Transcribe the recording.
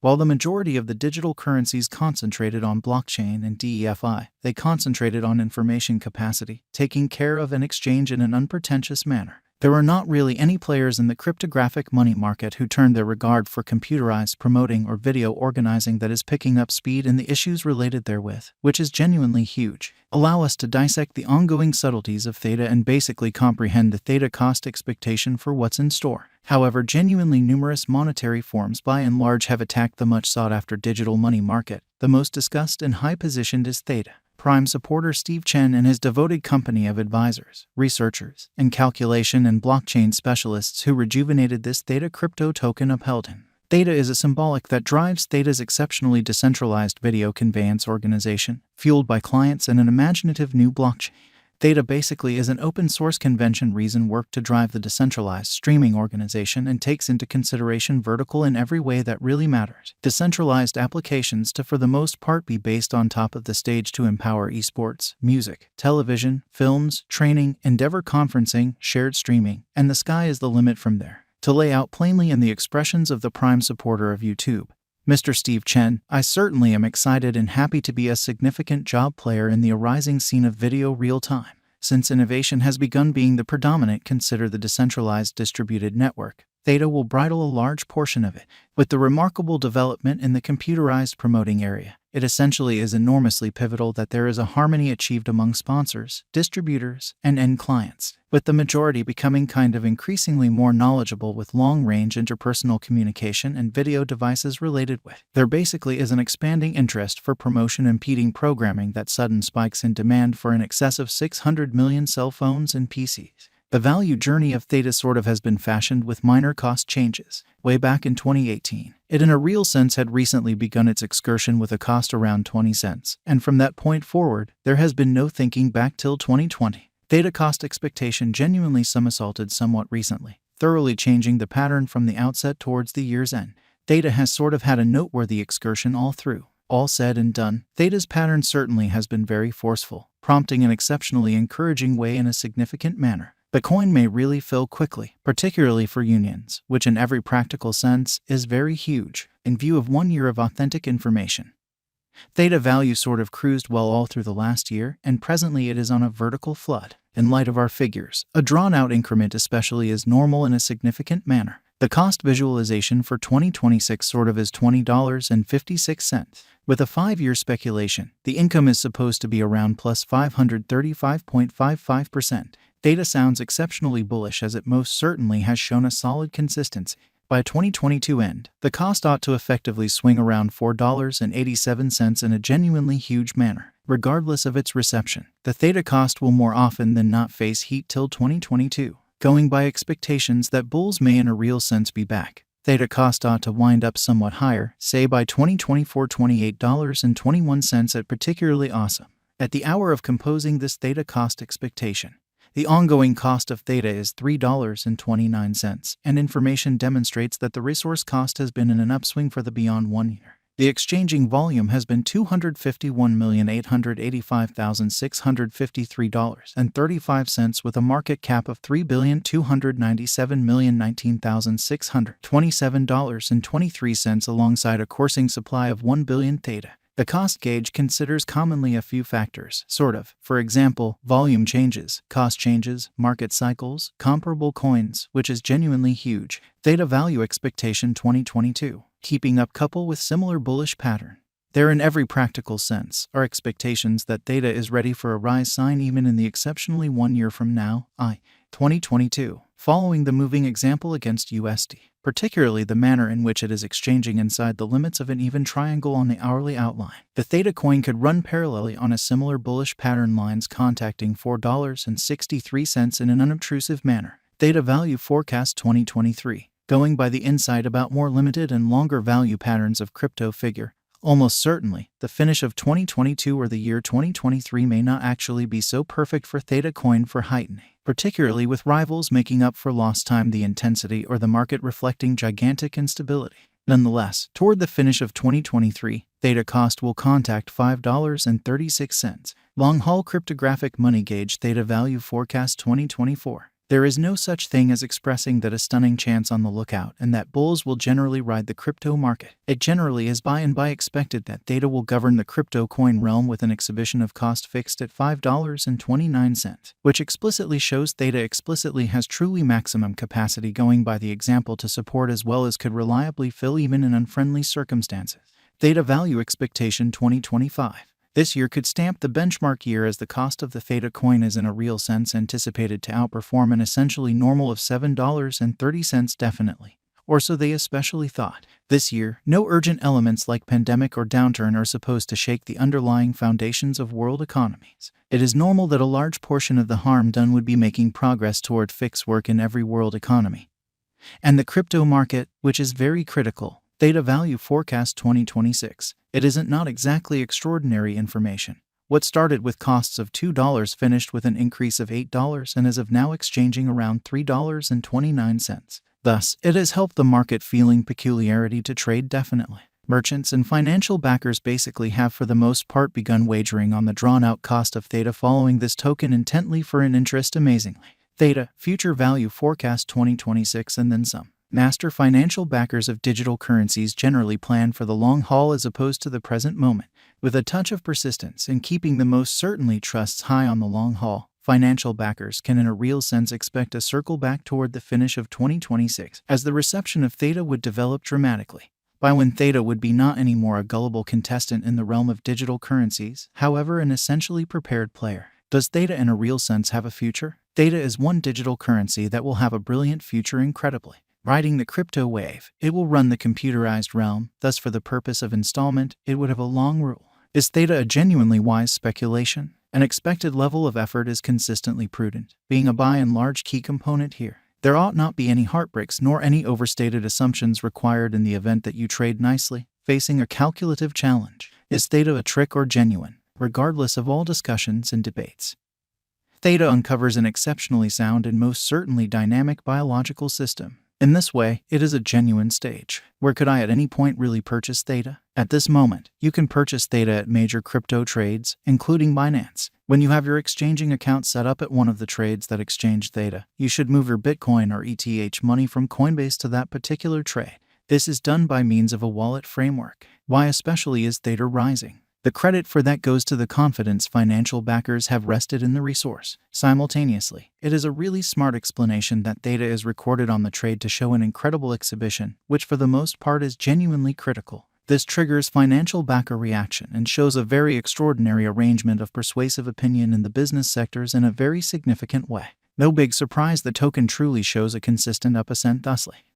While the majority of the digital currencies concentrated on blockchain and DeFi, they concentrated on information capacity, taking care of an exchange in an unpretentious manner. There are not really any players in the cryptographic money market who turn their regard for computerized promoting or video organizing that is picking up speed in the issues related therewith, which is genuinely huge. Allow us to dissect the ongoing subtleties of Theta and basically comprehend the Theta cost expectation for what's in store. However, genuinely numerous monetary forms by and large have attacked the much sought-after digital money market. The most discussed and high-positioned is Theta. Prime supporter Steve Chen and his devoted company of advisors, researchers, and calculation and blockchain specialists who rejuvenated this Theta crypto token upheld him. Theta is a symbolic that drives Theta's exceptionally decentralized video conveyance organization, fueled by clients and an imaginative new blockchain. Theta basically is an open-source convention reason work to drive the decentralized streaming organization and takes into consideration vertical in every way that really matters. Decentralized applications to for the most part be based on top of the stage to empower esports, music, television, films, training, endeavor conferencing, shared streaming, and the sky is the limit from there. To lay out plainly in the expressions of the prime supporter of YouTube, Mr. Steve Chen, I certainly am excited and happy to be a significant job player in the arising scene of video real-time. Since innovation has begun being the predominant, consider the decentralized distributed network. Theta will bridle a large portion of it. With the remarkable development in the computerized promoting area, it essentially is enormously pivotal that there is a harmony achieved among sponsors, distributors, and end clients, with the majority becoming kind of increasingly more knowledgeable with long-range interpersonal communication and video devices related with. There basically is an expanding interest for promotion impeding programming that sudden spikes in demand for an excess of 600 million cell phones and PCs. The value journey of Theta sort of has been fashioned with minor cost changes. Way back in 2018, it in a real sense had recently begun its excursion with a cost around 20 cents, and from that point forward, there has been no thinking back till 2020. Theta cost expectation genuinely somersaulted somewhat recently, thoroughly changing the pattern from the outset towards the year's end. Theta has sort of had a noteworthy excursion all through. All said and done, Theta's pattern certainly has been very forceful, prompting an exceptionally encouraging way in a significant manner. The coin may really fill quickly, particularly for unions, which in every practical sense is very huge, in view of 1 year of authentic information. Theta value sort of cruised well all through the last year, and presently it is on a vertical flood. In light of our figures, a drawn-out increment especially is normal in a significant manner. The cost visualization for 2026 sort of is $20.56. With a 5-year speculation, the income is supposed to be around plus 535.55%. Theta sounds exceptionally bullish as it most certainly has shown a solid consistency. By 2022 end, the cost ought to effectively swing around $4.87 in a genuinely huge manner. Regardless of its reception, the Theta cost will more often than not face heat till 2022. Going by expectations that bulls may in a real sense be back, Theta cost ought to wind up somewhat higher, say by 2024 $28.21 at particularly awesome. At the hour of composing this Theta cost expectation, the ongoing cost of Theta is $3.29, and information demonstrates that the resource cost has been in an upswing for the beyond 1 year. The exchanging volume has been $251,885,653.35 with a market cap of $3,297,019,627.23 alongside a coursing supply of 1 billion Theta. The cost gauge considers commonly a few factors, sort of. For example, volume changes, cost changes, market cycles, comparable coins, which is genuinely huge. Theta value expectation 2022. Keeping up couple with similar bullish pattern. There in every practical sense are expectations that Theta is ready for a rise sign even in the exceptionally 1 year from now, 2022, following the moving example against USD, particularly the manner in which it is exchanging inside the limits of an even triangle on the hourly outline. The Theta coin could run parallelly on a similar bullish pattern lines contacting $4.63 in an unobtrusive manner. Theta value forecast 2023. Going by the insight about more limited and longer value patterns of crypto figure, almost certainly, the finish of 2022 or the year 2023 may not actually be so perfect for Theta coin for heightening, particularly with rivals making up for lost time, the intensity, or the market reflecting gigantic instability. Nonetheless, toward the finish of 2023, Theta cost will contact $5.36. Long-haul cryptographic money gauge Theta value forecast 2024. There is no such thing as expressing that a stunning chance on the lookout and that bulls will generally ride the crypto market. It generally is by and by expected that Theta will govern the crypto coin realm with an exhibition of cost fixed at $5.29, which explicitly shows Theta explicitly has truly maximum capacity, going by the example to support as well as could reliably fill even in unfriendly circumstances. Theta Value Expectation 2025. This year could stamp the benchmark year, as the cost of the Theta coin is in a real sense anticipated to outperform an essentially normal of $7.30 definitely. Or so they especially thought. This year, no urgent elements like pandemic or downturn are supposed to shake the underlying foundations of world economies. It is normal that a large portion of the harm done would be making progress toward fix work in every world economy. And the crypto market, which is very critical. Theta Value Forecast 2026. It isn't not exactly extraordinary information. What started with costs of $2 finished with an increase of $8 and is of now exchanging around $3.29. Thus, it has helped the market feeling peculiarity to trade definitely. Merchants and financial backers basically have for the most part begun wagering on the drawn-out cost of Theta following this token intently for an interest amazingly. Theta Future Value Forecast 2026 and then some. Master financial backers of digital currencies generally plan for the long haul as opposed to the present moment. With a touch of persistence and keeping the most certainly trusts high on the long haul, financial backers can in a real sense expect a circle back toward the finish of 2026, as the reception of Theta would develop dramatically. By when Theta would be not anymore a gullible contestant in the realm of digital currencies, however an essentially prepared player. Does Theta in a real sense have a future? Theta is one digital currency that will have a brilliant future incredibly. Riding the crypto wave, it will run the computerized realm, thus for the purpose of installment, it would have a long rule. Is Theta a genuinely wise speculation? An expected level of effort is consistently prudent, being a by and large key component here. There ought not be any heartbreaks nor any overstated assumptions required in the event that you trade nicely, facing a calculative challenge. Is Theta a trick or genuine? Regardless of all discussions and debates, Theta uncovers an exceptionally sound and most certainly dynamic biological system. In this way, it is a genuine stage. Where could I at any point really purchase Theta? At this moment, you can purchase Theta at major crypto trades, including Binance. When you have your exchanging account set up at one of the trades that exchange Theta, you should move your Bitcoin or ETH money from Coinbase to that particular trade. This is done by means of a wallet framework. Why especially is Theta rising? The credit for that goes to the confidence financial backers have rested in the resource. Simultaneously, it is a really smart explanation that Theta is recorded on the trade to show an incredible exhibition, which for the most part is genuinely critical. This triggers financial backer reaction and shows a very extraordinary arrangement of persuasive opinion in the business sectors in a very significant way. No big surprise, the token truly shows a consistent up ascent thusly.